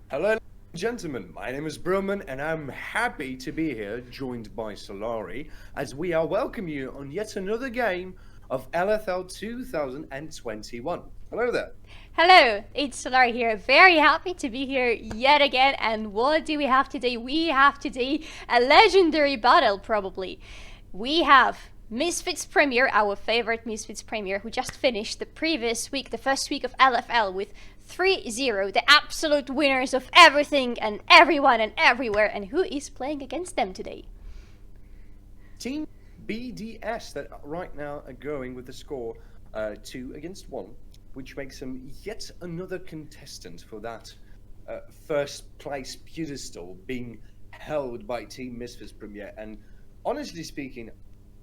Hello, ladies and gentlemen. My name is Broman, and I'm happy to be here, joined by Solari, as we are welcome you on yet another game of LFL 2021. Hello there. Hello, it's Solar here. Very happy to be here yet again. And what do we have today? We have today a legendary battle, probably. We have Misfits Premiere, our favorite Misfits Premiere, who just finished the previous week, the first week of LFL, with 3-0, the absolute winners of everything and everyone and everywhere. And who is playing against them today? Team BDS that right now are going with the score 2-1, which makes them yet another contestant for that first place pedestal being held by Team Misfits Premiere. And honestly speaking,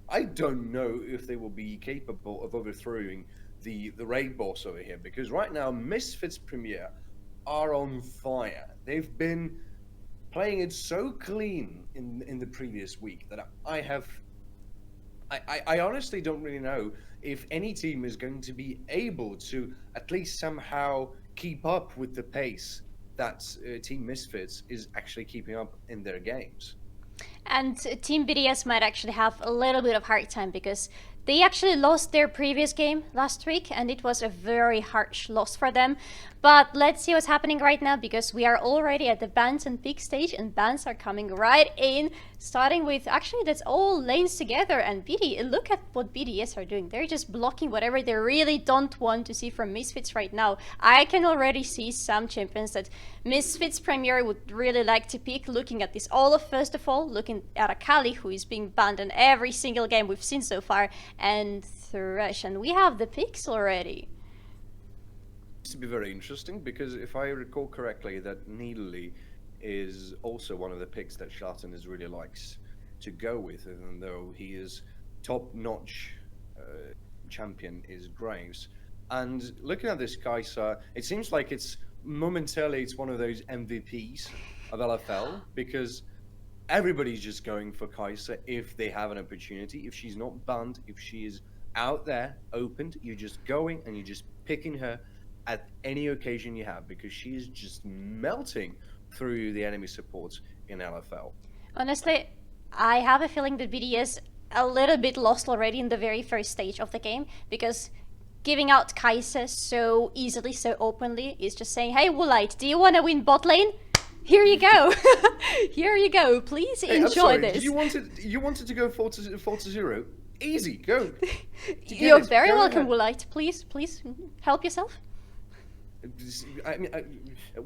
I don't know if they will be capable of overthrowing the raid boss over here, because right now Misfits Premiere are on fire. They've been playing it so clean in the previous week that I honestly don't really know if any team is going to be able to at least somehow keep up with the pace that Team Misfits is actually keeping up in their games. And Team BDS might actually have a little bit of hard time because they actually lost their previous game last week and it was a very harsh loss for them. But let's see what's happening right now because we are already at the bans and peak stage and bans are coming right in, starting with actually that's all lanes together. And look at what BDS are doing. They're just blocking whatever they really don't want to see from Misfits right now. I can already see some champions that Misfits Premiere would really like to pick, looking at this Olaf first of all, looking at Akali, who is being banned in every single game we've seen so far, and Thresh, and we have the picks already. To be very interesting, because if I recall correctly, that Needley is also one of the picks that Sharton is really likes to go with, even though he is top-notch champion is Graves. And looking at this Kai'Sa, it seems like it's one of those MVPs of LFL, because everybody's just going for Kai'Sa if they have an opportunity. If she's not banned, if she is out there, opened, you're just going and you're just picking her at any occasion you have, because she is just melting through the enemy supports in LFL. Honestly, I have a feeling that BDS a little bit lost already in the very first stage of the game because giving out Kai'Sa so easily, so openly is just saying, hey Woolite, do you want to win bot lane? Here you go. Here you go. Please enjoy this. You wanted to go 4-0? Easy, go. You're very welcome, Woolite. Please help yourself. I mean,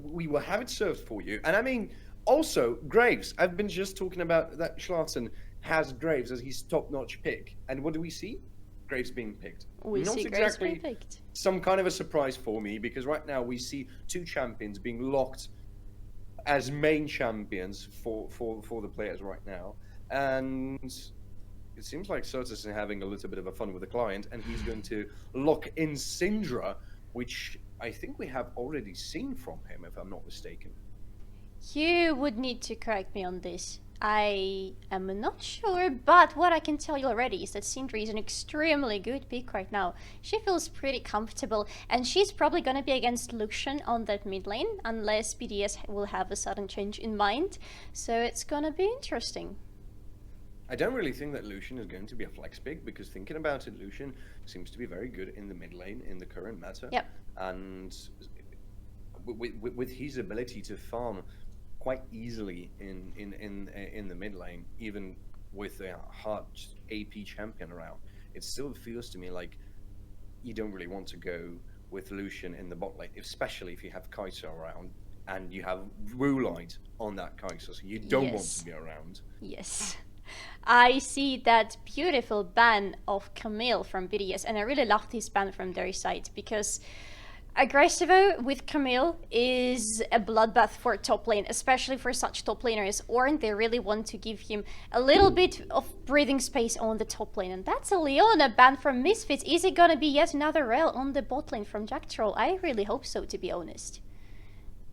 we will have it served for you. And I mean, also, Graves. I've been just talking about that Schlarten has Graves as his top-notch pick. And what do we see? Graves being picked. We Not see exactly Graves being picked. Some kind of a surprise for me, because right now we see two champions being locked as main champions for the players right now. And it seems like Sotus is having a little bit of a fun with the client, and he's going to lock in Syndra, which I think we have already seen from him, if I'm not mistaken. You would need to correct me on this. I am not sure, but what I can tell you already is that Syndra is an extremely good pick right now. She feels pretty comfortable, and she's probably gonna be against Lucian on that mid lane, unless BDS will have a sudden change in mind. So it's gonna be interesting. I don't really think that Lucian is going to be a flex pick, because thinking about it, Lucian seems to be very good in the mid lane in the current meta. Yep. And with his ability to farm quite easily in the mid lane, even with a hard AP champion around, it still feels to me like you don't really want to go with Lucian in the bot lane, especially if you have Kai'Sa around and you have Woolite on that Kai'Sa, so you don't want to be around. Yes. I see that beautiful ban of Camille from BDS, and I really love this ban from their side because Aggressivo with Camille is a bloodbath for top lane, especially for such top laner as Ornn. They really want to give him a little bit of breathing space on the top lane. And that's a Leona ban from Misfits. Is it gonna be yet another rail on the bot lane from Jack Troll? I really hope so, to be honest.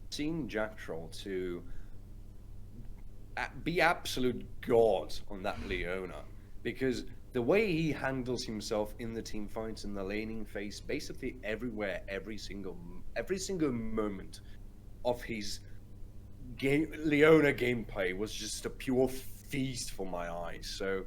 Seen Jack Troll to be absolute god on that Leona, because the way he handles himself in the team fights, in the laning phase, basically everywhere, every single moment of his Leona gameplay was just a pure feast for my eyes. So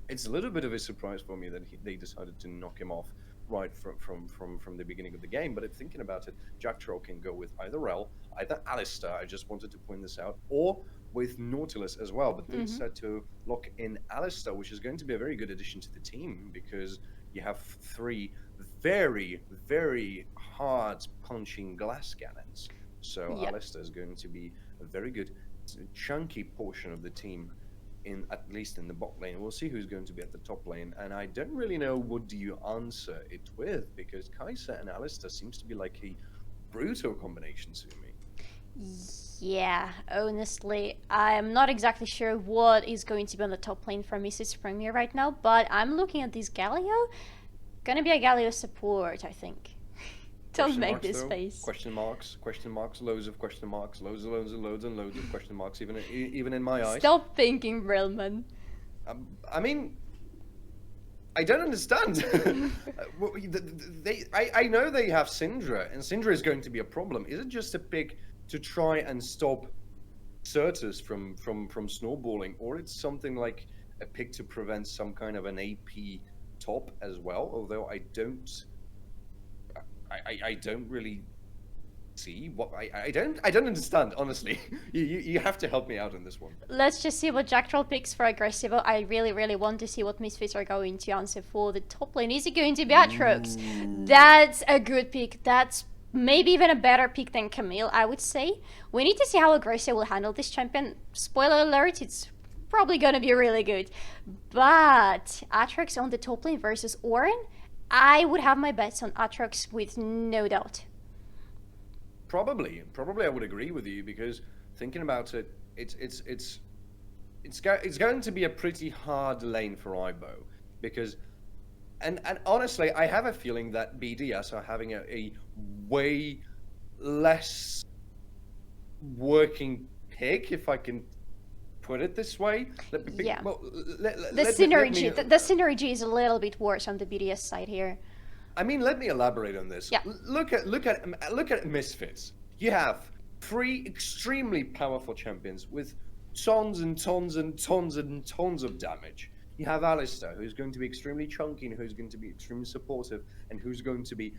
it's a little bit of a surprise for me that they decided to knock him off right from the beginning of the game. But if thinking about it, Jack Troll can go with either Rel, either Alistair. I just wanted to point this out, or with Nautilus as well. But they decided to lock in Alistair, which is going to be a very good addition to the team because you have 3 very, very hard punching glass cannons. So Alistair is going to be a very good, chunky portion of the team, at least in the bot lane. We'll see who's going to be at the top lane, and I don't really know what do you answer it with, because Kai'Sa and Alistair seems to be like a brutal combination to me. Yeah, honestly, I'm not exactly sure what is going to be on the top lane for Misfits Premiere right now, but I'm looking at this Galio. Gonna be a Galio support, I think. Don't make this face. Question marks, loads of question marks, loads of question marks, even in my eyes. Stop thinking, Brillman. I mean, I don't understand. I know they have Syndra, and Syndra is going to be a problem. Is it just a pick to try and stop Certus from snowballing, or it's something like a pick to prevent some kind of an AP top as well? Although I don't really see what I don't understand, honestly. You have to help me out on this one. Let's just see what Jack Troll picks for Aggressivo. I really want to see what Misfits are going to answer for the top lane. Is it going to be Atrox? That's a good pick. That's maybe even a better pick than Camille, I would say. We need to see how Aggressivo will handle this champion. Spoiler alert, it's probably gonna be really good. But Atrox on the top lane versus Orin, I would have my bets on Atrox with no doubt. Probably I would agree with you, because thinking about it, it's going to be a pretty hard lane for Ibo, because and honestly, I have a feeling that BDS are having a way less working pick, if I can put it this way. Yeah. Well, the synergy is a little bit worse on the BDS side here. I mean, let me elaborate on this. Yeah. Look at Misfits. You have 3 extremely powerful champions with tons and tons and tons and tons of damage. You have Alistair, who's going to be extremely chunky and who's going to be extremely supportive, and who's going to be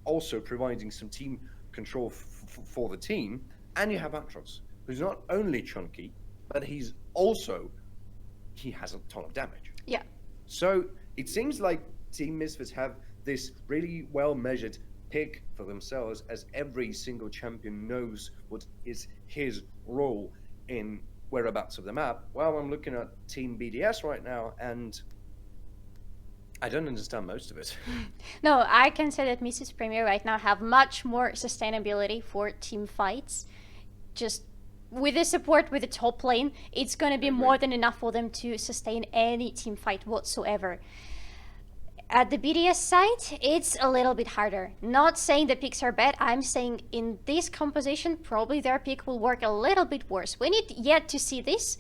also providing some team control for the team. And you have Atrox, who's not only chunky, but he has a ton of damage. Yeah. So it seems like Team Misfits have this really well measured pick for themselves, as every single champion knows what is his role in whereabouts of the map. Well, I'm looking at Team BDS right now, and I don't understand most of it. No, I can say that Misfits Premiere right now have much more sustainability for team fights. Just with the support with the top lane, it's going to be more than enough for them to sustain any team fight whatsoever. At the BDS side, it's a little bit harder. Not saying the picks are bad, I'm saying in this composition, probably their pick will work a little bit worse. We need yet to see this,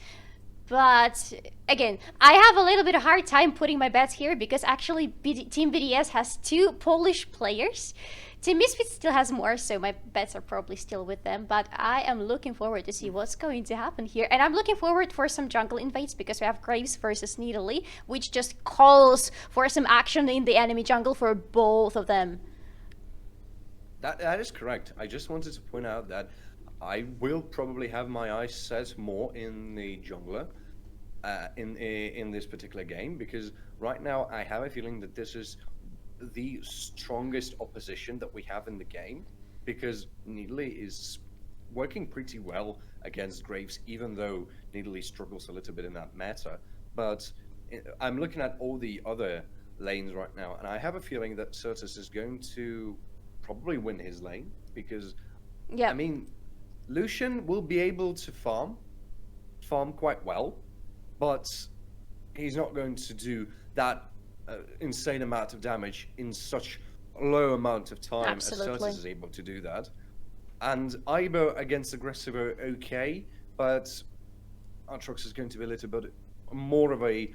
but again, I have a little bit of hard time putting my bets here because actually Team BDS has 2 Polish players. Team Misfits still has more, so my bets are probably still with them, but I am looking forward to see what's going to happen here. And I'm looking forward for some jungle invades, because we have Graves versus Nidalee, which just calls for some action in the enemy jungle for both of them. That is correct. I just wanted to point out that I will probably have my eyes set more in the jungler in this particular game, because right now I have a feeling that this is the strongest opposition that we have in the game, because Nidalee is working pretty well against Graves, even though Nidalee struggles a little bit in that meta. But I'm looking at all the other lanes right now, and I have a feeling that Certus is going to probably win his lane, because I mean, Lucian will be able to farm quite well, but he's not going to do that insane amount of damage in such a low amount of time as Certus is able to do that. And Ibo against Aggressivo, okay, but Atrox is going to be a little bit more of a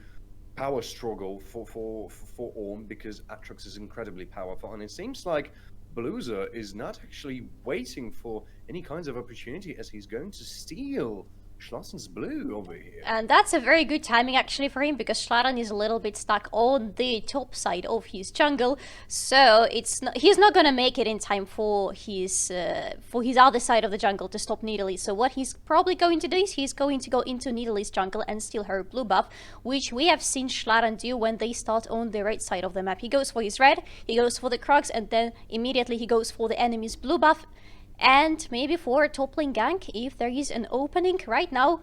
power struggle for Orm, because Atrox is incredibly powerful, and it seems like Bluza is not actually waiting for any kinds of opportunity as he's going to steal Schlotten's blue over here. And that's a very good timing actually for him, because Schlatten is a little bit stuck on the top side of his jungle, so he's not gonna make it in time for his other side of the jungle to stop Nidalee. So what he's probably going to do is he's going to go into Nidalee's jungle and steal her blue buff, which we have seen Schlatten do when they start on the right side of the map. He goes for his red, he goes for the Crocs, and then immediately he goes for the enemy's blue buff. And maybe for a top lane gank if there is an opening. Right now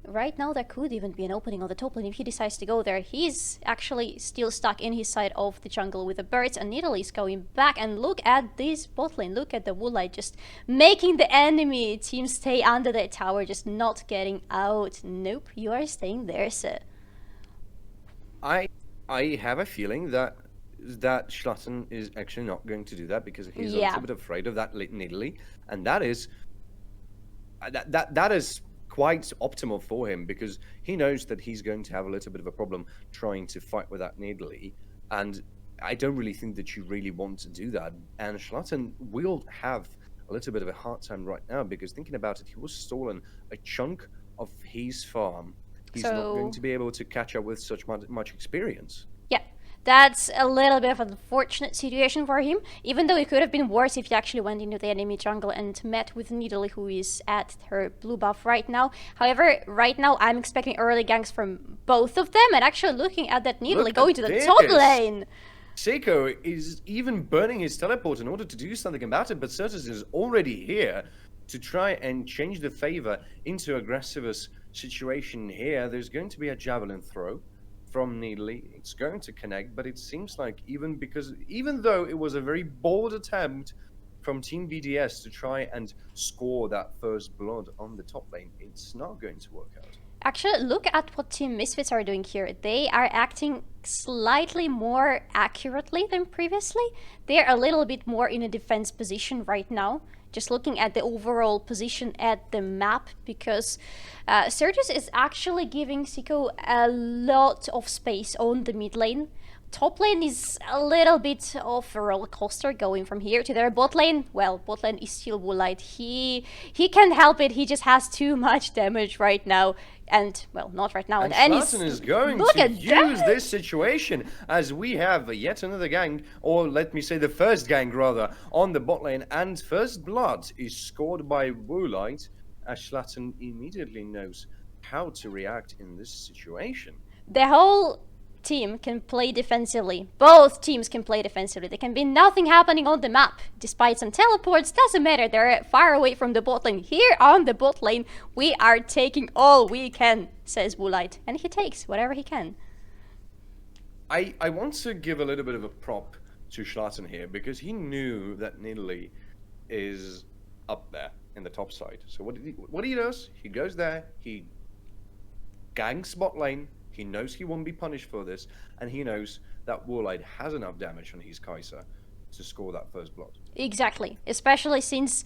there could even be an opening on the top lane if he decides to go there. He's actually still stuck in his side of the jungle with the birds, and Nidalee is going back. And look at this bot lane, look at the Woolite just making the enemy team stay under the tower, just not getting out. Nope, you are staying there, sir. I have a feeling that Schlatten is actually not going to do that, because he's a little bit afraid of that Nidalee, and that is quite optimal for him, because he knows that he's going to have a little bit of a problem trying to fight with that Nidalee, and I don't really think that you really want to do that. And Schlatten will have a little bit of a hard time right now, because thinking about it, he was stolen a chunk of his farm. He's not going to be able to catch up with such much experience. Yeah. That's a little bit of an unfortunate situation for him, even though it could have been worse if he actually went into the enemy jungle and met with Nidalee, who is at her blue buff right now. However, right now I'm expecting early ganks from both of them, and actually looking at that Nidalee going to the top lane. Seiko is even burning his teleport in order to do something about it, but Certus is already here to try and change the favor into aggressive situation here. There's going to be a javelin throw from Nidalee. It's going to connect, but it seems like even though it was a very bold attempt from Team BDS to try and score that first blood on the top lane, it's not going to work out. Actually, look at what Team Misfits are doing here. They are acting slightly more accurately than previously. They're a little bit more in a defense position right now. Just looking at the overall position at the map, because Certus is actually giving Seiko a lot of space on the mid lane. Top lane is a little bit of a roller coaster going from here to there. Bot lane, well, bot lane is still Woolite. He can't help it. He just has too much damage right now. And, well, not right now. And Schlatten is going to use this situation as we have yet another gang, or let me say the first gang rather, on the bot lane. And first blood is scored by Woolite, as Schlatten immediately knows how to react in this situation. The whole team can play defensively. Both teams can play defensively. There can be nothing happening on the map. Despite some teleports, doesn't matter. They're far away from the bot lane. Here on the bot lane, we are taking all we can, says Woolite. And he takes whatever he can. I want to give a little bit of a prop to Schlatten here, because he knew that Nidalee is up there in the top side. So what he does, he goes there, he ganks bot lane. He knows he won't be punished for this, and he knows that Woolite has enough damage on his Kai'Sa to score that first blood. Exactly, especially since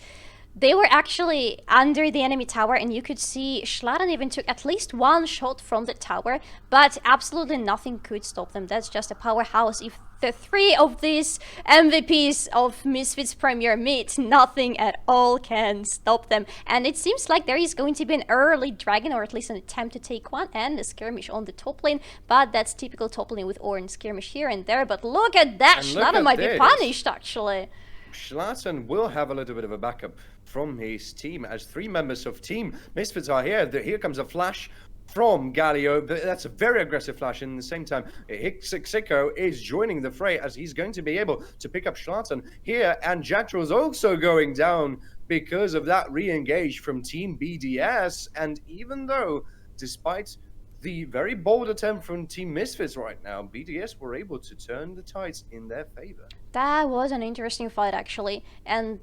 they were actually under the enemy tower, and you could see Schlatten even took at least one shot from the tower, but absolutely nothing could stop them. That's just a powerhouse. If the three of these MVPs of Misfits Premiere meet, nothing at all can stop them. And it seems like there is going to be an early dragon, or at least an attempt to take one, and a skirmish on the top lane, but that's typical top lane with Ornn skirmish here and there. But look at that, Schlatten might be punished actually. Schlatten will have a little bit of a backup from his team, as three members of Team Misfits are here. Here comes a flash from Galio. That's a very aggressive flash, and at the same time, Seiko is joining the fray, as he's going to be able to pick up Schlatten here, and Jactral's also going down because of that re-engage from Team BDS. And even though, despite the very bold attempt from Team Misfits right now, BDS were able to turn the tides in their favor. That was an interesting fight actually, and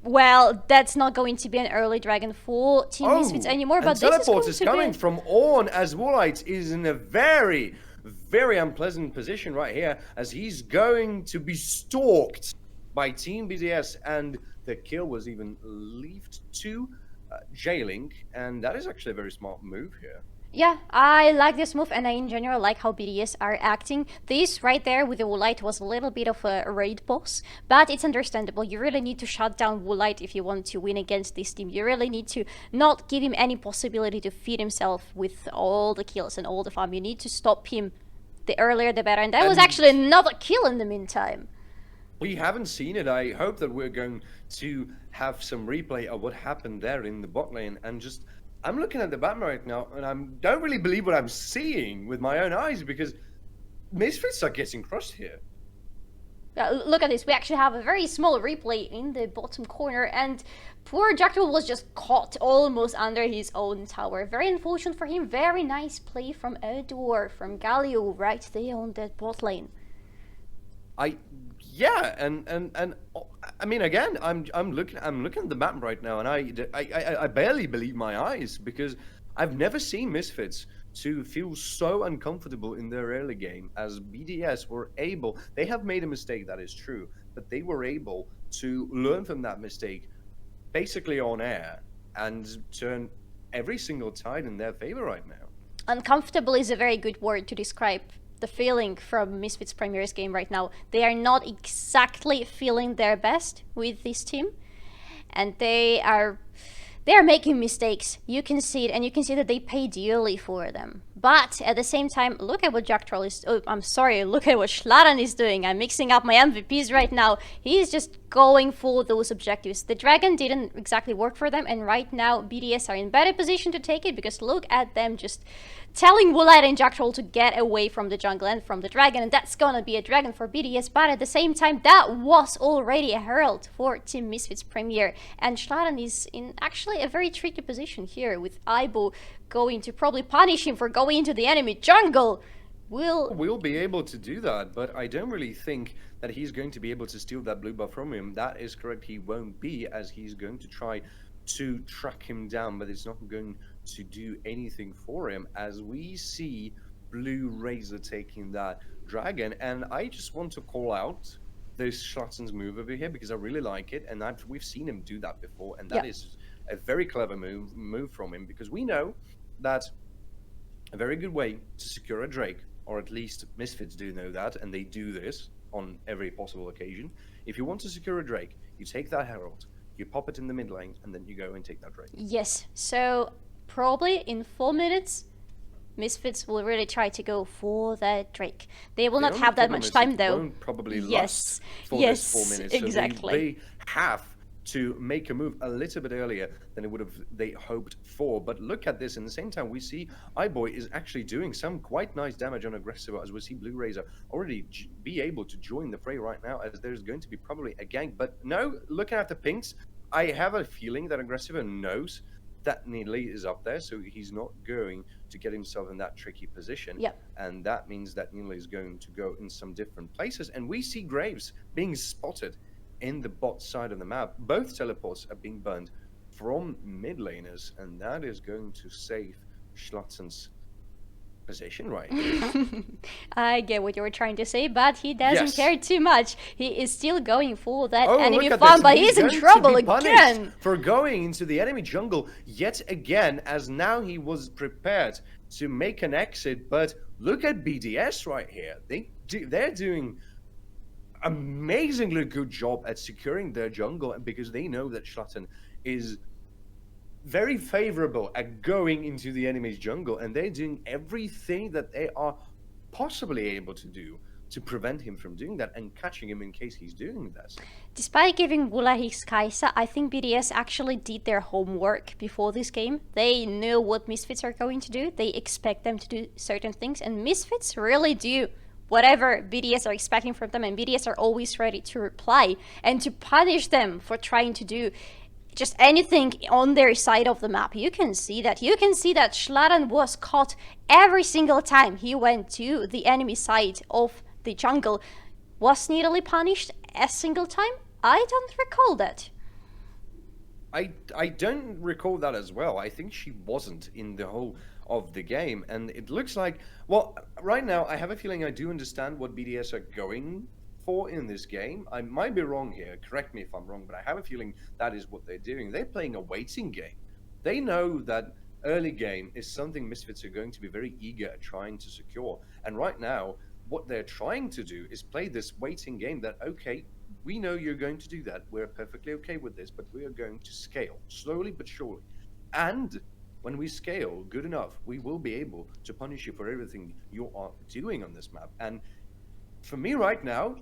well, that's not going to be an early dragon for Team Misfits anymore, but this teleport is coming from Ornn, as Woolite is in a very, very unpleasant position right here, as he's going to be stalked by Team BDS, and the kill was even left to Jailing, and that is actually a very smart move here. Yeah, I like this move, and I in general like how BDS are acting. This right there with the Woolite was a little bit of a raid boss, but it's understandable. You really need to shut down Woolite if you want to win against this team. You really need to not give him any possibility to feed himself with all the kills and all the farm. You need to stop him the earlier the better, and that was And actually another kill in the meantime. we haven't seen it. I hope that we're going to have some replay of what happened there in the bot lane. And just, I'm looking at the map right now, and I don't really believe what I'm seeing with my own eyes, because Misfits are getting crushed here. Look at this. We actually have a very small replay in the bottom corner, and poor Jackal was just caught almost under his own tower. Very unfortunate for him. Very nice play from Edward, from Galio, right there on that bot lane. Yeah, and I mean, again, I'm looking at the map right now, and I barely believe my eyes, because I've never seen Misfits to feel so uncomfortable in their early game as BDS were able. They have made a mistake, that is true, but they were able to learn from that mistake, basically on air, and turn every single tide in their favor right now. Uncomfortable is a very good word to describe the feeling from Misfits Premiere's game right now. They are not exactly feeling their best with this team, and they are making mistakes. You can see it, and you can see that they pay dearly for them. But at the same time, look at what Jack Troll is. Oh, I'm sorry. Look at what Schlaran is doing. I'm mixing up my MVPs right now. He's just going for those objectives. The dragon didn't exactly work for them, and right now BDS are in better position to take it, because look at them just telling Woolite and Jack Troll to get away from the jungle and from the dragon, and that's gonna be a dragon for BDS. But at the same time, that was already a herald for Team Misfits Premiere, and Schlaran is in actually a very tricky position here, with Aibo going to probably punish him for going into the enemy jungle. We'll be able to do that, but I don't really think that he's going to be able to steal that blue buff from him. That is correct, he won't be, as he's going to try to track him down, but it's not going to do anything for him, as we see Blue Razor taking that dragon. And I just want to call out this Schlatzon's move over here, because I really like it, and we've seen him do that before, and that is a very clever move from him, because we know that a very good way to secure a Drake, or at least Misfits do know that, and they do this on every possible occasion. If you want to secure a Drake, you take that Herald, you pop it in the mid lane, and then you go and take that Drake. Yes, so probably in 4 minutes, Misfits will really try to go for that Drake. They will not have that much time, though. Won't probably last for this 4 minutes. Exactly. So they have to make a move a little bit earlier than they hoped for. But look at this. In the same time, we see iBoy is actually doing some quite nice damage on aggressive, as we see Blue Razor already be able to join the fray right now, as there's going to be probably a gank. But no, looking at the pinks, I have a feeling that aggressive knows that Neely is up there, so he's not going to get himself in that tricky position. Yep. And that means that Neely is going to go in some different places. And we see Graves being spotted in the bot side of the map. Both teleports are being burned from mid laners, and that is going to save Schlatzon's position right here. I get what you were trying to say, but he doesn't care too much. He is still going for that enemy farm, but he's in trouble again. For going into the enemy jungle yet again, as now he was prepared to make an exit. But look at BDS right here. They're doing amazingly good job at securing their jungle, because they know that Schlatzon is very favorable at going into the enemy's jungle, and they're doing everything that they are possibly able to do to prevent him from doing that and catching him in case he's doing this. Despite giving Wula his Kaisa, I think BDS actually did their homework before this game. They know what Misfits are going to do. They expect them to do certain things, and Misfits really do whatever BDS are expecting from them, and BDS are always ready to reply and to punish them for trying to do just anything on their side of the map. You can see that. You can see that Schlaran was caught every single time he went to the enemy side of the jungle. Was Needly punished a single time? I don't recall that. I don't recall that as well. I think she wasn't in the whole of the game, and it looks like, well, right now I have a feeling I do understand what BDS are going for in this game. I might be wrong here, correct me if I'm wrong, but I have a feeling that is what they're doing. They're playing a waiting game. They know that early game is something Misfits are going to be very eager at trying to secure. And right now, what they're trying to do is play this waiting game that, okay, we know you're going to do that. We're perfectly okay with this, but we are going to scale slowly but surely. And when we scale good enough, we will be able to punish you for everything you are doing on this map. And for me right now,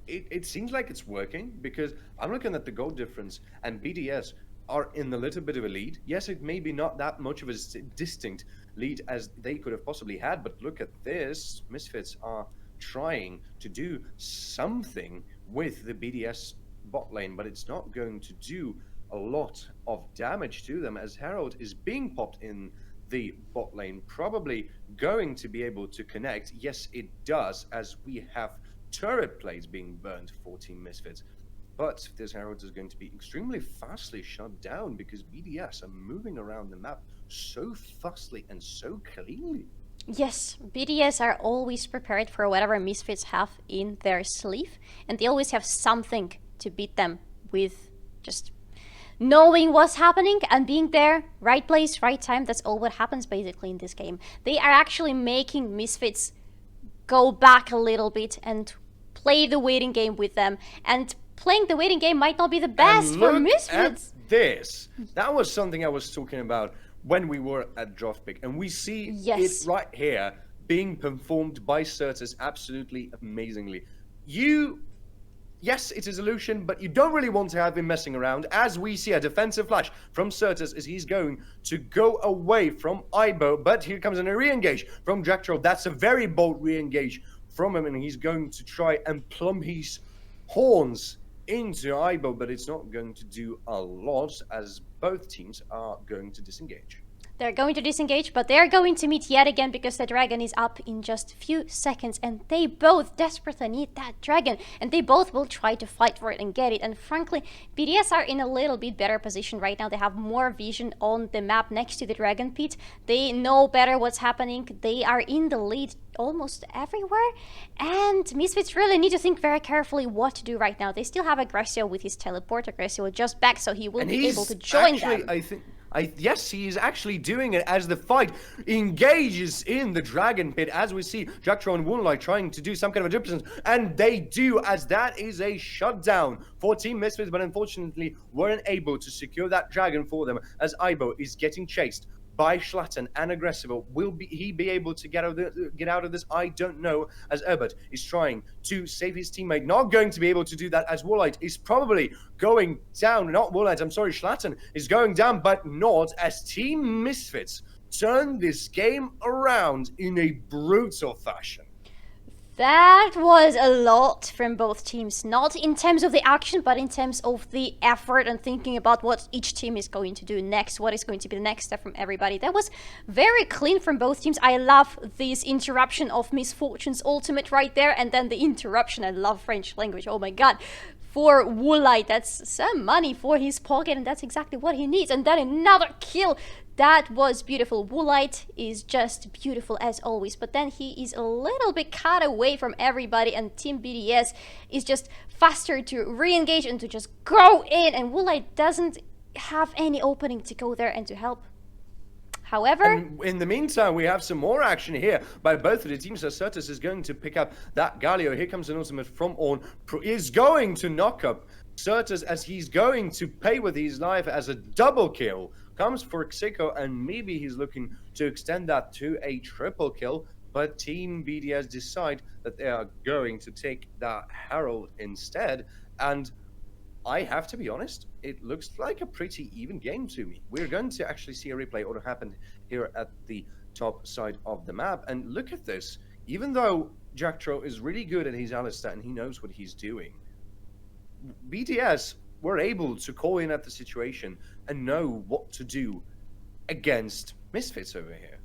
it seems like it's working because I'm looking at the goal difference and BDS are in a little bit of a lead. Yes, it may be not that much of a distinct lead as they could have possibly had, but look at this. Misfits are trying to do something with the BDS bot lane, but it's not going to do a lot of damage to them as Herald is being popped in the bot lane, probably going to be able to connect. Yes, it does, as we have turret plates being burned for Team Misfits. But this Herald is going to be extremely fastly shut down because BDS are moving around the map so fastly and so cleanly. Yes, BDS are always prepared for whatever Misfits have in their sleeve, and they always have something to beat them with. Just knowing what's happening and being there, right place, right time. That's all what happens basically in this game. They are actually making Misfits go back a little bit and play the waiting game with them. And playing the waiting game might not be the best for Misfits. At this, that was something I was talking about when we were at draft pick, and we see it right here being performed by Certus absolutely amazingly. Yes, it is Illusion, but you don't really want to have him messing around, as we see a defensive flash from Certus as he's going to go away from Ibo, but here comes a re-engage from Jacktro. That's a very bold re-engage from him, and he's going to try and plumb his horns into Ibo, but it's not going to do a lot as both teams are going to disengage. They're going to disengage, but they're going to meet yet again because the dragon is up in just a few seconds and they both desperately need that dragon and they both will try to fight for it and get it. And frankly, BDS are in a little bit better position right now. They have more vision on the map next to the dragon pit. They know better what's happening. They are in the lead almost everywhere, and Misfits really need to think very carefully what to do right now. They still have Aggressio with his teleport. Aggressio just back, so he will be able to join them. Yes, he is actually doing it as the fight engages in the dragon pit, as we see Jacktro and Moonlight trying to do some kind of a distance, and they do, as that is a shutdown for Team Misfits, but unfortunately weren't able to secure that dragon for them as Ibo is getting chased by Schlatten and Aggressivo. Will he be able to get out of this? I don't know, as Herbert is trying to save his teammate. Not going to be able to do that, as Woolite is probably going down. Not Woolite, I'm sorry, Schlatten is going down, but not as Team Misfits turn this game around in a brutal fashion. That was a lot from both teams, not in terms of the action, but in terms of the effort and thinking about what each team is going to do next, what is going to be the next step from everybody. That was very clean from both teams. I love this interruption of Misfortune's ultimate right there, and then the interruption. I love French language, oh my god. For Woolite, that's some money for his pocket, and that's exactly what he needs. And then another kill. That was beautiful. Woolite is just beautiful as always, but then he is a little bit cut away from everybody, and Team BDS is just faster to re-engage and to just go in, and Woolite doesn't have any opening to go there and to help. However, and in the meantime, we have some more action here by both of the teams. So Certus is going to pick up that Galio. Here comes an ultimate from Ornn. Is going to knock up Certus as he's going to pay with his life as a double kill. Comes for Xiko, and maybe he's looking to extend that to a triple kill. But Team BDS decide that they are going to take that Herald instead. And I have to be honest, it looks like a pretty even game to me. We're going to actually see a replay of what happened here at the top side of the map. And look at this. Even though Jacktro is really good at his Alistar and he knows what he's doing, BDS were able to call in at the situation and know what to do against Misfits over here.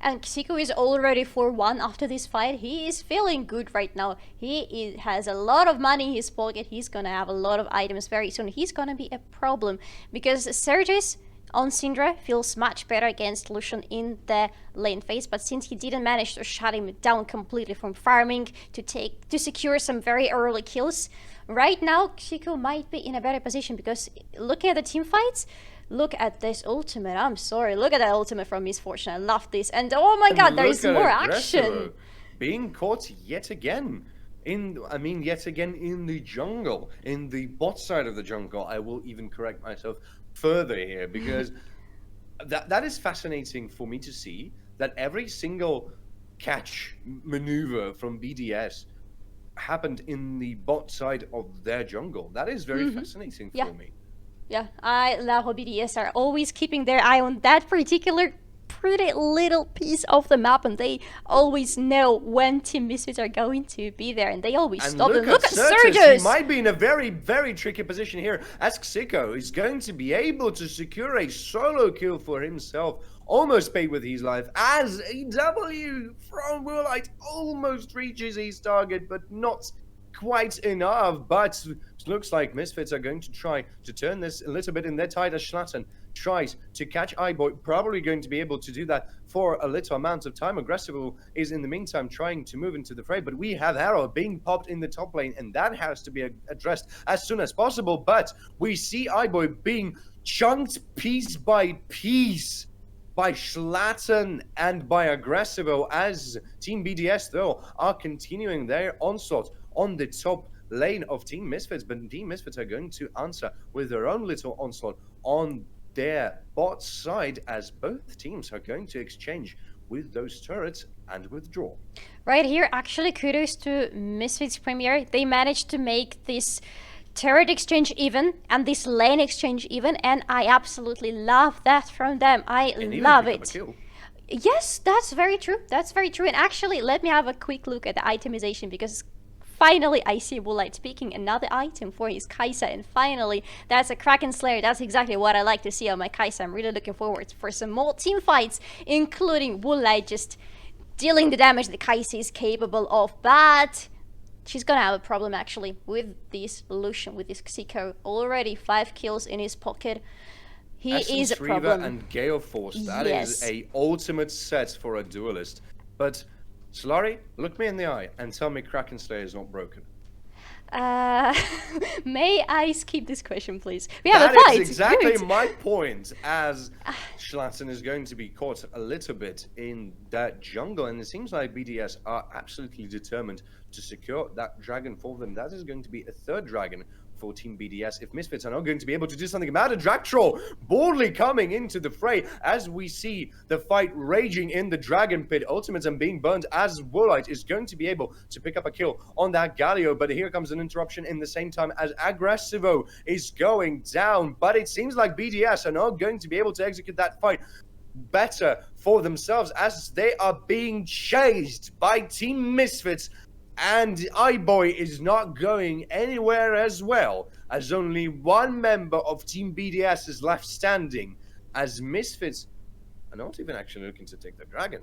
And Xiko is already 4-1 after this fight. He is feeling good right now. He has a lot of money in his pocket. He's gonna have a lot of items very soon. He's gonna be a problem because Sergis on Syndra feels much better against Lucian in the lane phase, but since he didn't manage to shut him down completely from farming to secure some very early kills, right now Xiko might be in a better position because looking at the team fights, Look at this ultimate. I'm sorry. Look at that ultimate from Misfortune. I love this. And oh my god, there is more action. Being caught yet again. Yet again in the jungle, in the bot side of the jungle. I will even correct myself further here because that is fascinating for me to see that every single catch maneuver from BDS happened in the bot side of their jungle. That is very fascinating for me. Yeah, I love how BDS are always keeping their eye on that particular pretty little piece of the map, and they always know when Team Misfits are going to be there, and they always stop them. Look at Surges! He might be in a very, very tricky position here, as Xiko is going to be able to secure a solo kill for himself, almost paid with his life, as a W from Woolite almost reaches his target, but not quite enough. But looks like Misfits are going to try to turn this a little bit in their tide as Schlatten tries to catch iBoy, probably going to be able to do that for a little amount of time. Aggressive is in the meantime trying to move into the fray, but we have Arrow being popped in the top lane, and that has to be addressed as soon as possible. But we see iBoy being chunked piece by piece by Schlatten and by Aggressivo, as Team BDS, though, are continuing their onslaught on the top lane of Team Misfits, but Team Misfits are going to answer with their own little onslaught on their bot side, as both teams are going to exchange with those turrets and withdraw. Right here, actually, kudos to Misfits Premiere. They managed to make this turret exchange even and this lane exchange even, and I absolutely love that from them. I love it. Yes, that's very true. That's very true. And actually, let me have a quick look at the itemization, because finally I see Woolite picking another item for his Kai'Sa, and finally that's a Kraken Slayer. That's exactly what I like to see on my Kai'Sa. I'm really looking forward for some more team fights, including Woolite just dealing the damage that Kai'Sa is capable of. But she's gonna have a problem actually with this Lucian, with this Xiko. Already 5 kills in his pocket. He is a problem. And Gale Force, that is a ultimate set for a duelist. But Solari, look me in the eye and tell me Kraken Slayer is not broken. May I skip this question, please? We have a fight. That is exactly my point, as Schlatten is going to be caught a little bit in that jungle, and it seems like BDS are absolutely determined to secure that dragon for them. That is going to be a 3rd dragon for Team BDS. If Misfits are not going to be able to do something about it, Dractroll boldly coming into the fray as we see the fight raging in the Dragon Pit. Ultimates and being burned, as Woolite is going to be able to pick up a kill on that Galio, but here comes an interruption in the same time as Aggressivo is going down. But it seems like BDS are not going to be able to execute that fight better for themselves, as they are being chased by Team Misfits. And iBoy is not going anywhere as well, as only one member of Team BDS is left standing, as Misfits are not even actually looking to take the dragon.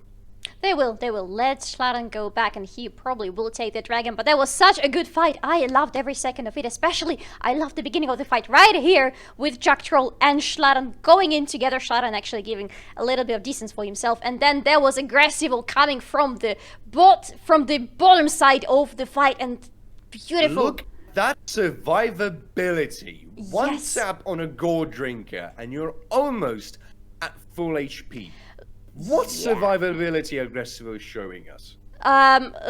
They will let Schlatten go back, and he probably will take the dragon. But that was such a good fight. I loved every second of it. Especially, I loved the beginning of the fight right here with Jack Troll and Schlatten going in together. Schlatten actually giving a little bit of distance for himself. And then there was Aggressivo coming from the bottom side of the fight. And beautiful. Look at that survivability. One tap on a gore drinker and you're almost at full HP. What survivability Aggressivo is showing us?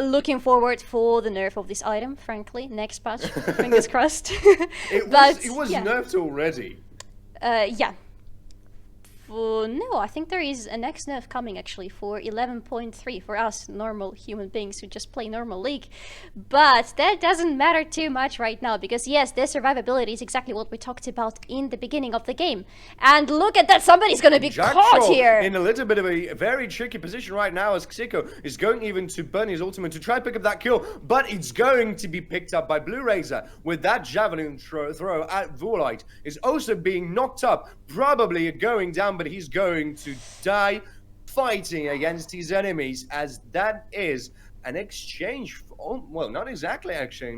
Looking forward for the nerf of this item, frankly. Next patch, fingers crossed. It was nerfed already. Yeah. No, I think there is a next nerf coming actually for 11.3 for us normal human beings who just play normal League. But that doesn't matter too much right now, because yes, their survivability is exactly what we talked about in the beginning of the game. And look at that, somebody's gonna be caught here! In a little bit of a very tricky position right now, as Xiko is going even to burn his ultimate to try to pick up that kill, but it's going to be picked up by Blue Razor with that javelin throw at Woolite. Is also being knocked up, probably going down, but he's going to die fighting against his enemies, as that is an exchange, well, not exactly actually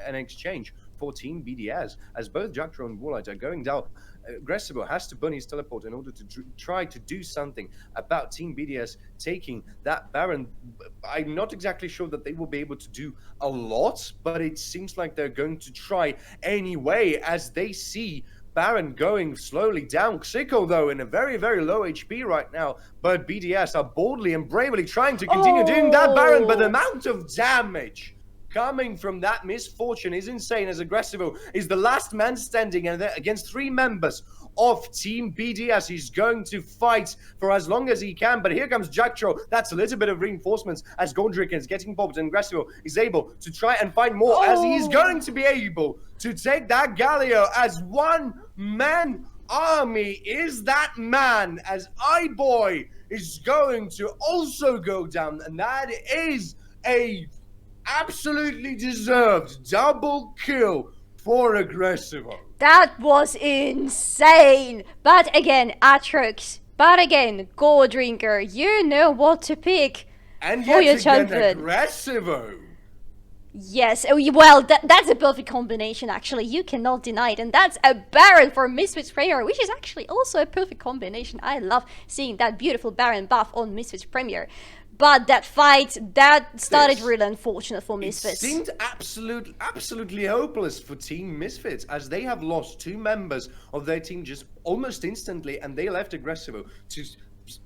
an exchange for Team BDS, as both Jackro and Woolite are going down. Aggressivo has to burn his teleport in order to try to do something about Team BDS taking that Baron. I'm not exactly sure that they will be able to do a lot, but it seems like they're going to try anyway, as they see Baron going slowly down. Xico, though, in a very, very low HP right now. But BDS are boldly and bravely trying to continue doing that Baron. But the amount of damage coming from that misfortune is insane, as Aggressivo is the last man standing and against 3 members of Team BDS. He's going to fight for as long as he can, but here comes Jacktro. That's a little bit of reinforcements as Goldrick is getting popped, and Aggressivo is able to try and find more as he's going to be able to take that Galio as one-man army. Is that man as iBoy is going to also go down, and that is a absolutely deserved double kill for Aggressivo. That was insane! But again, Atrox, but again, Gold Drinker, you know what to pick and for your yet again, champion. Aggressivo. Yes, well, that's a perfect combination, actually. You cannot deny it. And that's a Baron for Misfits Premire, which is actually also a perfect combination. I love seeing that beautiful Baron buff on Misfits Premiere. But that fight, that started really unfortunate for Misfits. It seemed absolutely hopeless for Team Misfits, as they have lost 2 members of their team just almost instantly, and they left Aggressivo to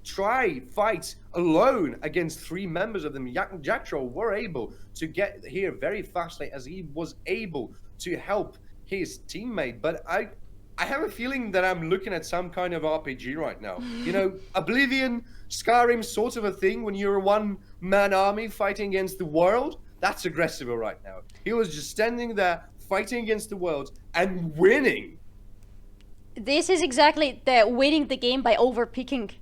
try fight alone against 3 members of them. Jacktro were able to get here very fastly, as he was able to help his teammate. But I have a feeling that I'm looking at some kind of RPG right now. You know, Oblivion, Skyrim sort of a thing when you're a one-man army fighting against the world. That's Aggressivo right now. He was just standing there fighting against the world and winning. This is exactly the winning the game by overpicking,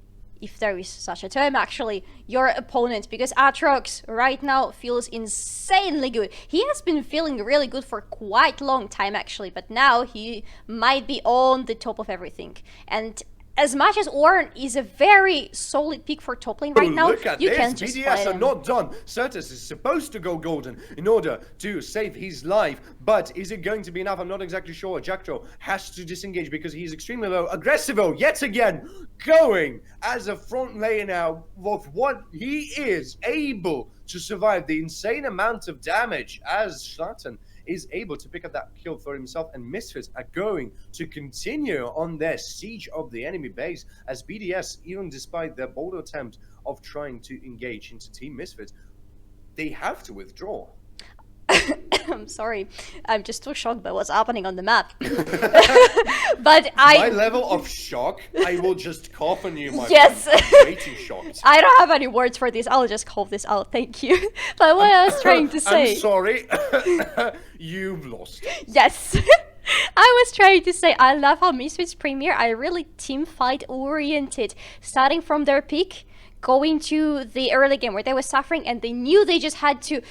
if there is such a term actually, your opponent, because Atrox right now feels insanely good. He has been feeling really good for quite a long time actually, but now he might be on the top of everything. And as much as Ornn is a very solid pick for top lane right now, you can't just BDS are not done. Certus is supposed to go golden in order to save his life, but is it going to be enough? I'm not exactly sure. Jacktro has to disengage because he's extremely low. Aggressivo, yet again, going as a front laner of what he is able to survive the insane amount of damage as Schlatten is able to pick up that kill for himself, and Misfits are going to continue on their siege of the enemy base, as BDS, even despite their bold attempt of trying to engage into Team Misfits, they have to withdraw. I'm sorry, I'm just too shocked by what's happening on the map. But my level of shock, I will just cough on you, my yes. friend. I'm way too shocked. I don't have any words for this, I'll just cough this out, thank you. But what I was trying to say... I'm sorry, you've lost. Yes. I was trying to say, I love how Misfits Premiere are really team fight oriented, starting from their peak, going to the early game where they were suffering and they knew they just had to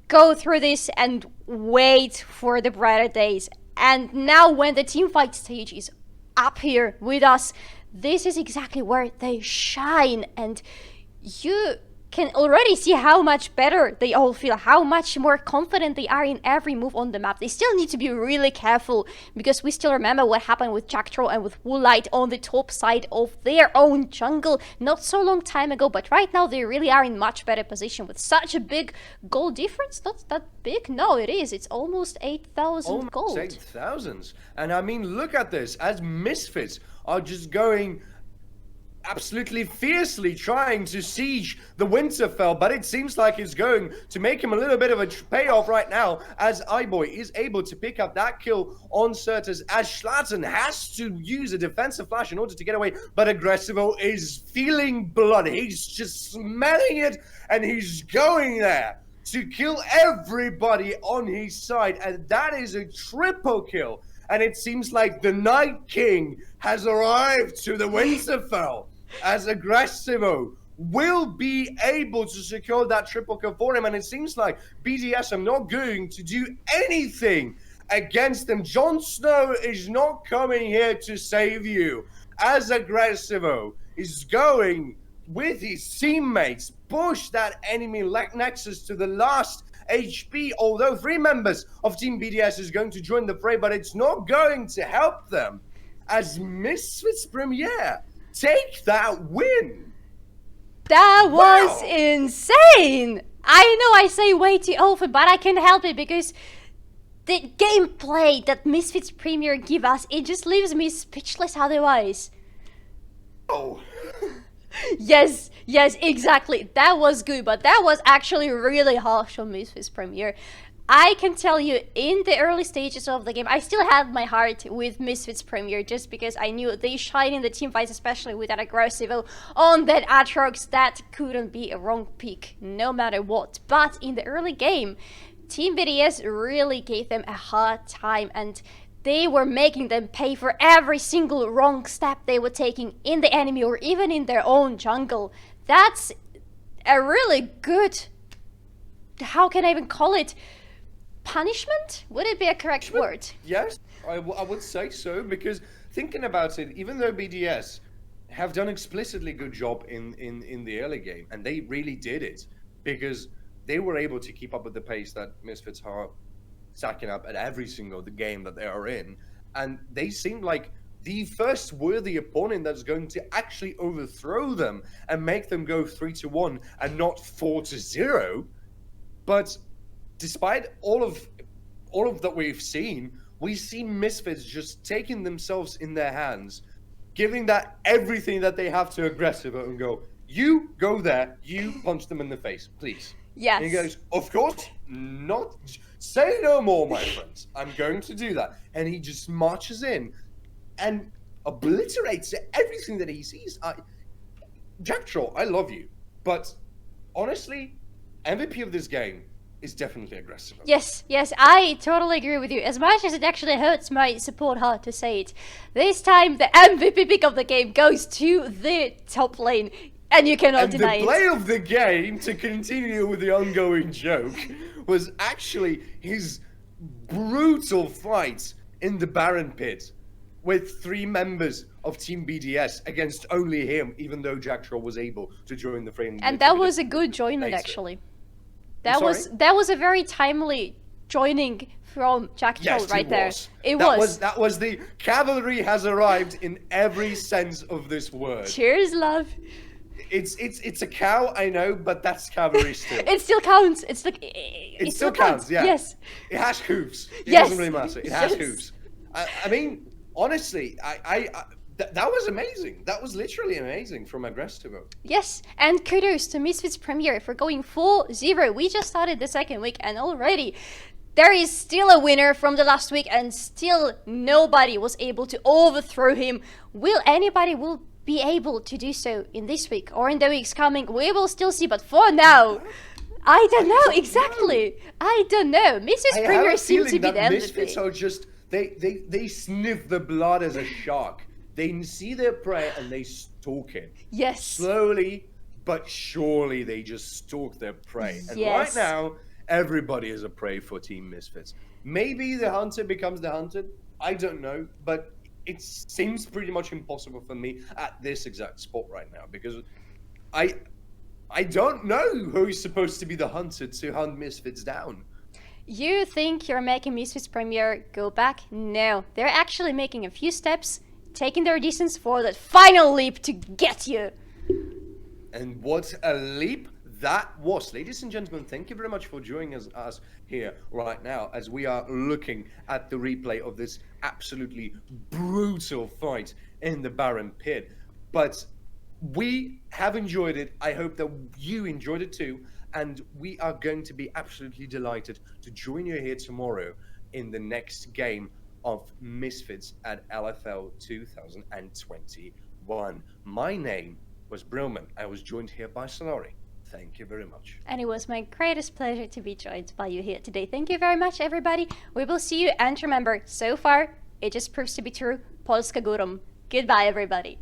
go through this and wait for the brighter days. And now when the team fight stage is up here with us, this is exactly where they shine. And you can already see how much better they all feel, how much more confident they are in every move on the map. They still need to be really careful, because we still remember what happened with Jacktro and with Woolite on the top side of their own jungle not so long time ago, but right now they really are in much better position with such a big gold difference. Not that big, no it is, it's almost 8,000 gold. 8,000, and I mean, look at this, as Misfits are just going absolutely fiercely trying to siege the Winterfell, but it seems like it's going to make him a little bit of a payoff right now, as iBoy is able to pick up that kill on Certus, as Schlatten has to use a defensive flash in order to get away, but Aggressivo is feeling blood. He's just smelling it, and he's going there to kill everybody on his side, and that is a triple kill. And it seems like the Night King has arrived to the Winterfell, as Aggressivo will be able to secure that triple kill for him. And it seems like BDS are not going to do anything against them. Jon Snow is not coming here to save you, as Aggressivo is going with his teammates, push that enemy nexus to the last HP, although 3 members of Team BDS is going to join the fray, but it's not going to help them, as Misfits Premiere take that win. That was insane! I know I say way too often, but I can't help it, because the gameplay that Misfits Premiere give us, it just leaves me speechless otherwise. Oh. Yes, exactly. That was good, but that was actually really harsh on Misfits Premiere. I can tell you, in the early stages of the game, I still had my heart with Misfits Premiere just because I knew they shine in the team fights, especially with that Aggressivo on that Aatrox. That couldn't be a wrong pick, no matter what. But in the early game, Team BDS really gave them a hard time, and they were making them pay for every single wrong step they were taking in the enemy or even in their own jungle. That's a really good, how can I even call it, punishment? Would it be a correct word? Yes, I would say so, because thinking about it, even though BDS have done explicitly good job in the early game, and they really did it, because they were able to keep up with the pace that Misfits are stacking up at every single game that they are in, and they seemed like the first worthy opponent that's going to actually overthrow them and make them go 3-1 and not 4-0. But despite all of that we've seen, we see Misfits just taking themselves in their hands, giving that everything that they have to aggressive and go, you go there, you punch them in the face, please. Yes. And he goes, of course, not. Say no more, my friends. I'm going to do that. And he just marches in and obliterates everything that he sees. Jack Troll, I love you, but honestly, MVP of this game is definitely aggressive. Yes, I totally agree with you. As much as it actually hurts my support heart to say it, this time the MVP pick of the game goes to the top lane, and you cannot deny it. And the play of the game, to continue with the ongoing joke, was actually his brutal fight in the Baron pit with 3 members of Team BDS against only him, even though Jack Troll was able to join the frame. And that was a good joining, actually. That was a very timely joining from Jack Troll right there. It was. That was the cavalry has arrived in every sense of this word. Cheers, love. It's a cow, I know, but that's cavalry still. It still counts. It still counts. Yeah. Yes. It has hooves. It yes. doesn't really matter. It has hooves. I mean, honestly, that was amazing. That was literally amazing from Aggressivo. Yes, and kudos to Misfits Premiere for going 4-0. We just started the second week, and already there is still a winner from the last week, and still nobody was able to overthrow him. Will anybody be able to do so in this week or in the weeks coming? We will still see, but for now, I don't know exactly. I don't know. Misfits Premiere seems to be the MVP. Misfits are just they sniff the blood as a shark. They see their prey and they stalk it. Yes. Slowly but surely they just stalk their prey. And right now, everybody is a prey for Team Misfits. Maybe the hunter becomes the hunted. I don't know, but it seems pretty much impossible for me at this exact spot right now, because I don't know who's supposed to be the hunter to hunt Misfits down. You think you're making Misfits Premiere go back? No, they're actually making a few steps, taking their distance for that final leap to get you. And what a leap that was. Ladies and gentlemen, thank you very much for joining us here right now as we are looking at the replay of this absolutely brutal fight in the Baron pit. But we have enjoyed it. I hope that you enjoyed it too. And we are going to be absolutely delighted to join you here tomorrow in the next game of Misfits at LFL 2021. My name was Brillman. I was joined here by Solari. Thank you very much. And it was my greatest pleasure to be joined by you here today. Thank you very much, everybody. We will see you, and remember, so far, it just proves to be true. Polska Górom. Goodbye, everybody.